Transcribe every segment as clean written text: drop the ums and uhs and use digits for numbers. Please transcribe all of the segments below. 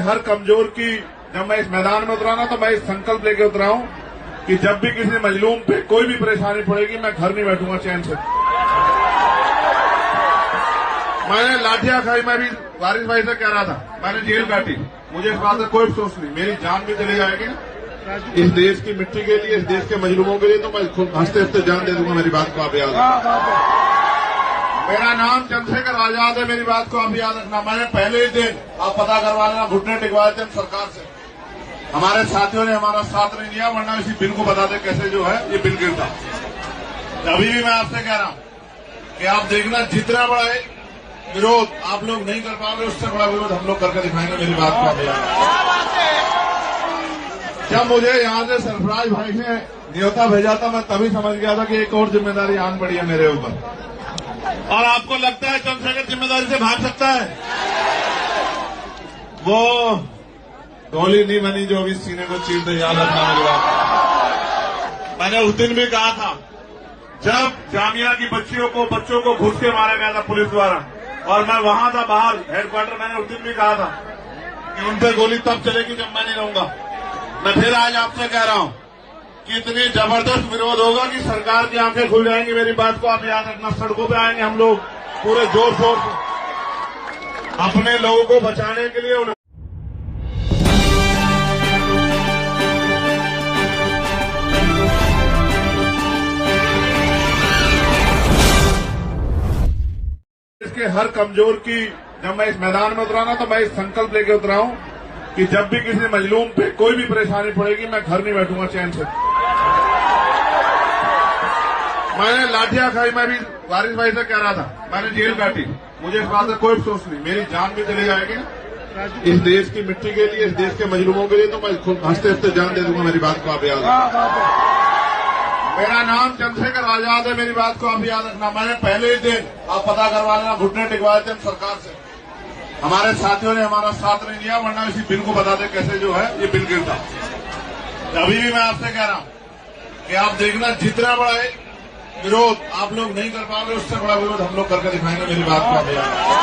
हर कमजोर की जब मैं इस मैदान में उतरा ना तो मैं इस संकल्प लेके उतरा हूं कि जब भी किसी मजलूम पे कोई भी परेशानी पड़ेगी मैं घर नहीं बैठूंगा चैन से। मैंने लाठियां खाई, मैं भी वारिस भाई से कह रहा था, मैंने जेल काटी, मुझे इस बात से कोई अफसोस नहीं, मेरी जान भी चली जाएगी इस देश की मिट्टी के लिए, इस देश के मजलूमों के लिए, तो मैं खुद हंसते हंसते जान दे दूंगा। मेरी बात को आप याद रखना। मेरा नाम चंद्रशेखर आजाद है, मेरी बात को आप याद रखना। मैंने पहले ही दिन आप पता करवा लेना, घुटने टिकवाए थे सरकार से, हमारे साथियों ने हमारा साथ नहीं दिया, वरना इसी बिल को बता दे कैसे जो है ये बिल गिरता। अभी भी मैं आपसे कह रहा हूं कि आप देखना जितना बड़ा विरोध आप लोग नहीं कर पाओगे, उससे बड़ा विरोध हम लोग करके दिखाएंगे। मेरी बात को आप याद रखना। जब मुझे यहां से सरफराज भाई ने न्योता भेजा था, मैं तभी समझ गया था कि एक और जिम्मेदारी आन पड़ी है मेरे ऊपर। और आपको लगता है चंद्रशेखर जिम्मेदारी से भाग सकता है? वो गोली नहीं बनी जो अभी सीने को चीर दे, याद रखना मेरी बात। मैंने उस दिन भी कहा था जब जामिया की बच्चों को घुस के मारा गया था पुलिस द्वारा, और मैं वहां था बाहर हेडक्वार्टर, मैंने उस दिन भी कहा था कि उन पर गोली तब चलेगी जब मैं नहीं रहूंगा। मैं फिर आज आपसे कह रहा हूं कि इतनी जबरदस्त विरोध होगा कि सरकार की आंखें खुल जाएंगी। मेरी बात को आप याद रखना। सड़कों पे आएंगे हम लोग पूरे जोर शोर से अपने लोगों को बचाने के लिए। इसके हर कमजोर की जब मैं इस मैदान में उतरा ना तो मैं इस संकल्प लेके उतरा हूं कि जब भी किसी मजलूम पे कोई भी परेशानी पड़ेगी मैं घर नहीं बैठूंगा चैन से। मैंने लाठियां खाई, मैं भी वारिस भाई से कह रहा था, मैंने जेल काटी, मुझे इस बात से कोई अफसोस नहीं, मेरी जान भी चली जाएगी इस देश की मिट्टी के लिए, इस देश के मजलूमों के लिए, तो मैं खुद हंसते हंसते जान दे दूंगा। मेरी बात को आप याद रखना। मेरा नाम चंद्रशेखर आजाद है, मेरी बात को आप याद रखना। मैंने पहले ही दिन आप पता करवा लेना, घुटने टिकवाए थे सरकार से, हमारे साथियों ने हमारा साथ नहीं दिया, वरना इसी बिल को बता दे कैसे जो है ये बिल गिरता। अभी भी मैं आपसे कह रहा हूं कि आप देखना जितना बड़ा विरोध आप लोग नहीं कर पाओगे, उससे बड़ा विरोध हम लोग करके दिखाएंगे। मेरी बात को आप याद रखना।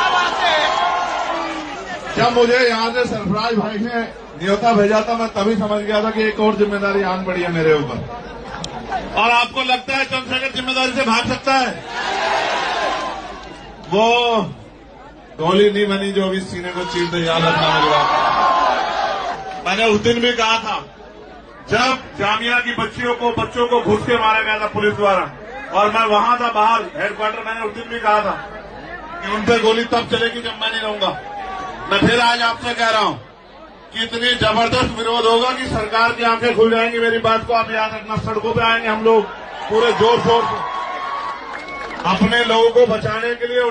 जब मुझे यहां से सरफराज भाई ने न्योता भेजा था, मैं तभी समझ गया था कि एक और जिम्मेदारी आन पड़ी है मेरे ऊपर। और आपको लगता है चंद्रशेखर जिम्मेदारी से भाग सकता है? वो गोली नहीं बनी जो अभी सीने को चीर दे, याद रखना मेरी बात। मैंने उस दिन भी कहा था जब जामिया की बच्चों को घुस के मारा गया था पुलिस द्वारा, और मैं वहां था बाहर हेडक्वार्टर, मैंने उस दिन भी कहा था कि उन पर गोली तब चलेगी जब मैं नहीं रहूंगा। मैं फिर आज आपसे कह रहा हूं कि इतनी जबरदस्त विरोध होगा कि सरकार की आंखें खुल जाएंगी। मेरी बात को आप याद रखना। सड़कों पे आएंगे हम लोग पूरे जोर शोर से अपने लोगों को बचाने के लिए।